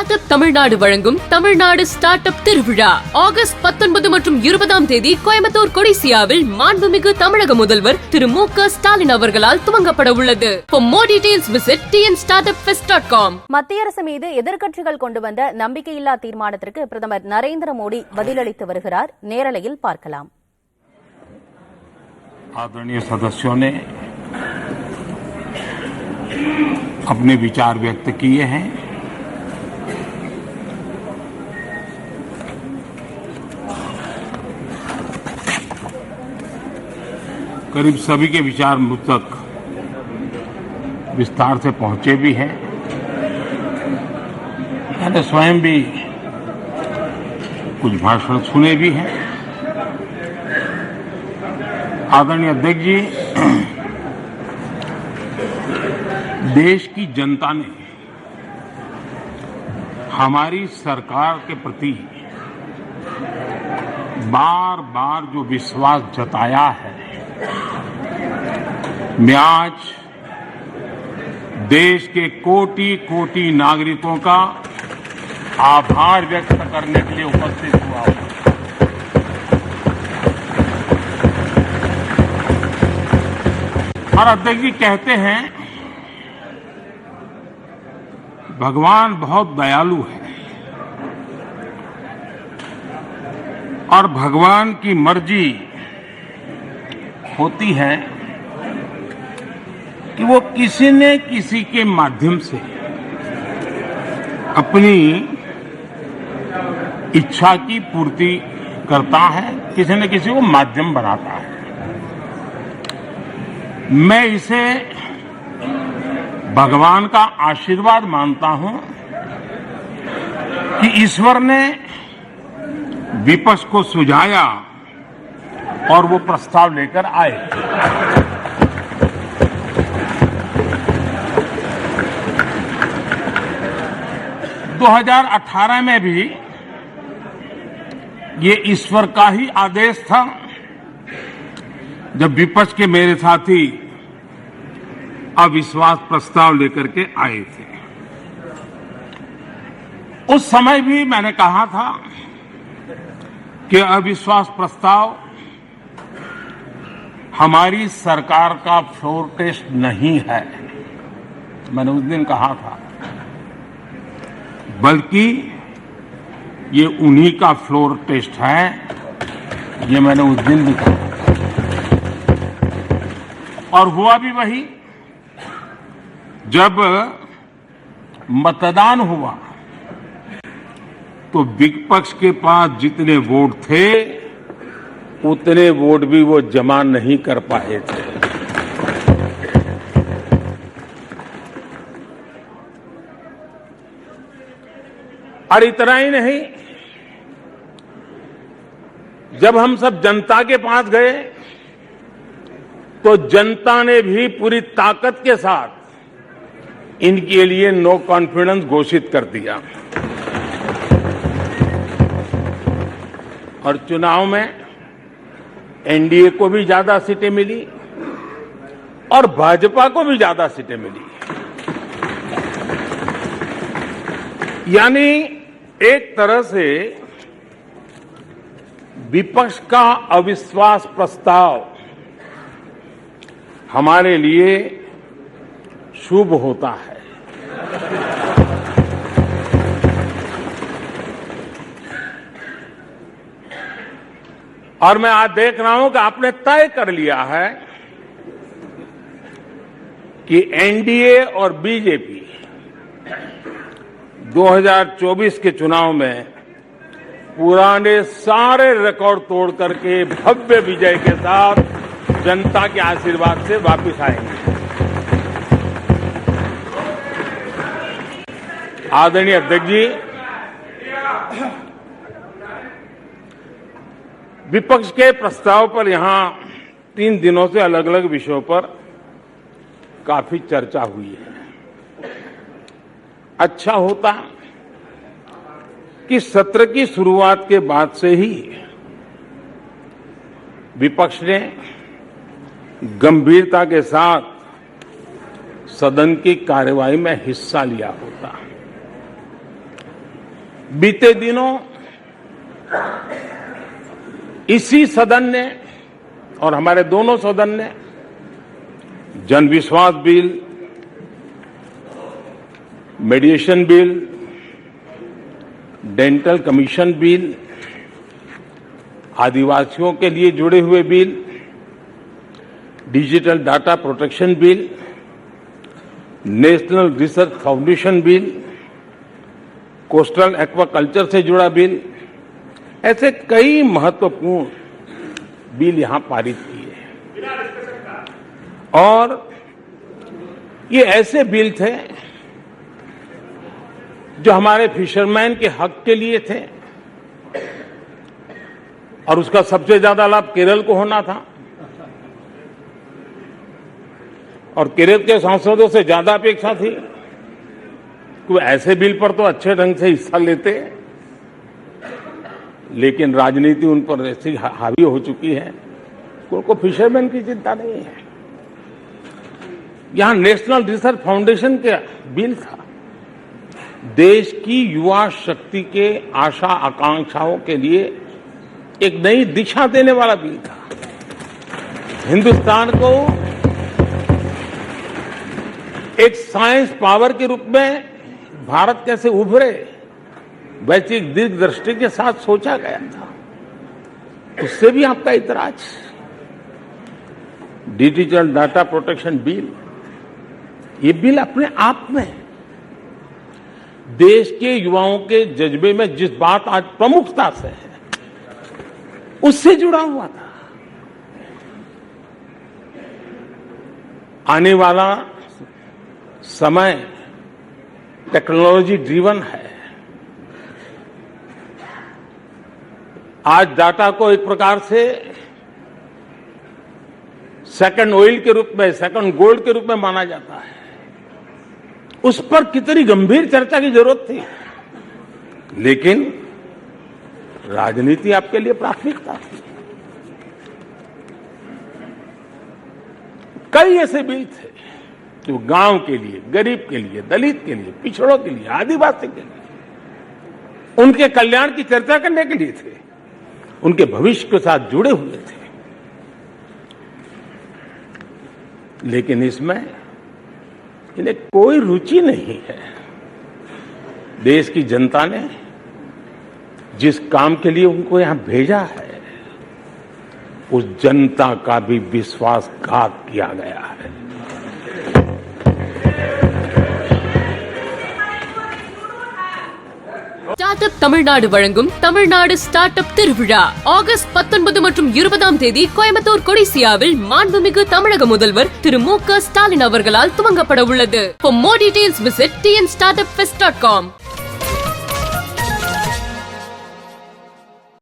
Start up Tamil Nadu வழங்கும் Tamil Nadu start up திருவிழா August 19 மற்றும் 20ஆம் தேதி கோயம்புத்தூர் கொடிசியாவில் மாண்புமிகு தமிழக முதல்வர் திரு மு.க. ஸ்டாலின் அவர்களால் துவங்கப்பட உள்ளது. For more details visit tnstartupfest.com. மத்திய அரசு மீது எதிர்க்கட்சிகள் கொண்டு வந்த நம்பிக்கையில்லா தீர்மானத்திற்கு பிரதமர் நரேந்திர மோடி பதிலளித்து வருகிறார். நேரலையில் பார்க்கலாம். आदरणीय सदस्यों ने अपने विचार व्यक्त किए हैं. करीब सभी के विचार मुझ तक विस्तार से पहुंचे भी हैं. मैंने स्वयं भी कुछ भाषण सुने भी हैं. आदरणीय अध्यक्ष जी, देश की जनता ने हमारी सरकार के प्रति बार बार जो विश्वास जताया है, मैं आज देश के कोटि कोटि नागरिकों का आभार व्यक्त करने के लिए उपस्थित हुआ हूं. और अध्यक्ष जी कहते हैं भगवान बहुत दयालु है और भगवान की मर्जी होती है कि वो किसी न किसी के माध्यम से अपनी इच्छा की पूर्ति करता है, किसी न किसी को माध्यम बनाता है. मैं इसे भगवान का आशीर्वाद मानता हूं कि ईश्वर ने विपक्ष को सुझाया और वो प्रस्ताव लेकर आए. दो 2018 में भी ये ईश्वर का ही आदेश था जब विपक्ष के मेरे साथी अविश्वास प्रस्ताव लेकर के आए थे. उस समय भी मैंने कहा था कि अविश्वास प्रस्ताव हमारी सरकार का फ्लोर टेस्ट नहीं है. मैंने उस दिन कहा था, बल्कि ये उन्हीं का फ्लोर टेस्ट है. ये मैंने उस दिन भी कहा और हुआ भी वही. जब मतदान हुआ तो विपक्ष के पास जितने वोट थे उतने वोट भी वो जमा नहीं कर पाए थे. और इतना ही नहीं, जब हम सब जनता के पास गए तो जनता ने भी पूरी ताकत के साथ इनके लिए नो कॉन्फिडेंस घोषित कर दिया. और चुनाव में एनडीए को भी ज्यादा सीटें मिली और भाजपा को भी ज्यादा सीटें मिली. यानी एक तरह से विपक्ष का अविश्वास प्रस्ताव हमारे लिए शुभ होता है. और मैं आज देख रहा हूं कि आपने तय कर लिया है कि एनडीए और बीजेपी 2024 के चुनाव में पुराने सारे रिकॉर्ड तोड़ करके भव्य विजय के साथ जनता के आशीर्वाद से वापस आएंगे. आदरणीय अध्यक्ष जी, विपक्ष के प्रस्ताव पर यहां 3 दिनों से अलग अलग विषयों पर काफी चर्चा हुई है. अच्छा होता कि सत्र की शुरुआत के बाद से ही विपक्ष ने गंभीरता के साथ सदन की कार्यवाही में हिस्सा लिया होता. बीते दिनों इसी सदन ने और हमारे दोनों सदन ने जन विश्वास bill, मेडिएशन bill, dental commission bill, आदिवासियों के लिए जुड़े हुए bill, digital data protection bill, national research foundation bill, coastal aquaculture से जुड़ा बिल, ऐसे कई महत्वपूर्ण बिल यहां पारित किए। और ये ऐसे बिल थे जो हमारे फिशरमैन के हक के लिए थे और उसका सबसे ज्यादा लाभ केरल को होना था और केरल के सांसदों से ज्यादा अपेक्षा थी कि ऐसे बिल पर तो अच्छे ढंग से हिस्सा लेते, लेकिन राजनीति उन पर ऐसी हावी हो चुकी है कि उनको फिशरमैन की चिंता नहीं है। यहां नेशनल रिसर्च फाउंडेशन का बिल था, देश की युवा शक्ति के आशा आकांक्षाओं के लिए एक नई दिशा देने वाला बिल था। हिंदुस्तान को एक साइंस पावर के रूप में भारत कैसे उभरे, वैसी एक दीर्घदृष्टि के साथ सोचा गया था। उससे भी आपका इतराज। डिजिटल डाटा प्रोटेक्शन बिल, ये बिल अपने आप में देश के युवाओं के जज्बे में जिस बात आज प्रमुखता से है उससे जुड़ा हुआ था। आने वाला समय टेक्नोलॉजी ड्रिवन है। आज डाटा को एक प्रकार से सेकंड ऑयल के रूप में, सेकंड गोल्ड के रूप में माना जाता है। उस पर कितनी गंभीर चर्चा की जरूरत थी, लेकिन राजनीति आपके लिए प्राथमिकता थी। कई ऐसे बिल थे जो गांव के लिए, गरीब के लिए, दलित के लिए, पिछड़ों के लिए, आदिवासी के लिए, उनके कल्याण की चर्चा करने के लिए थे, उनके भविष्य के साथ जुड़े हुए थे। लेकिन इसमें इन्हें कोई रुचि नहीं है। देश की जनता ने जिस काम के लिए उनको यहां भेजा है, उस जनता का भी विश्वासघात किया गया है। ஸ்டார்ட் தமிழ்நாடு வழங்கும் தமிழ்நாடு ஸ்டார்ட் அப் திருவிழா ஆகஸ்ட் 19 மற்றும் 20ஆம் தேதி கோயம்புத்தூர் கொடிசியாவில் மாண்புமிகு தமிழக முதல்வர் திரு மு க ஸ்டாலின் அவர்களால் துவங்கப்பட உள்ளது. For more details visit tnstartupfest.com.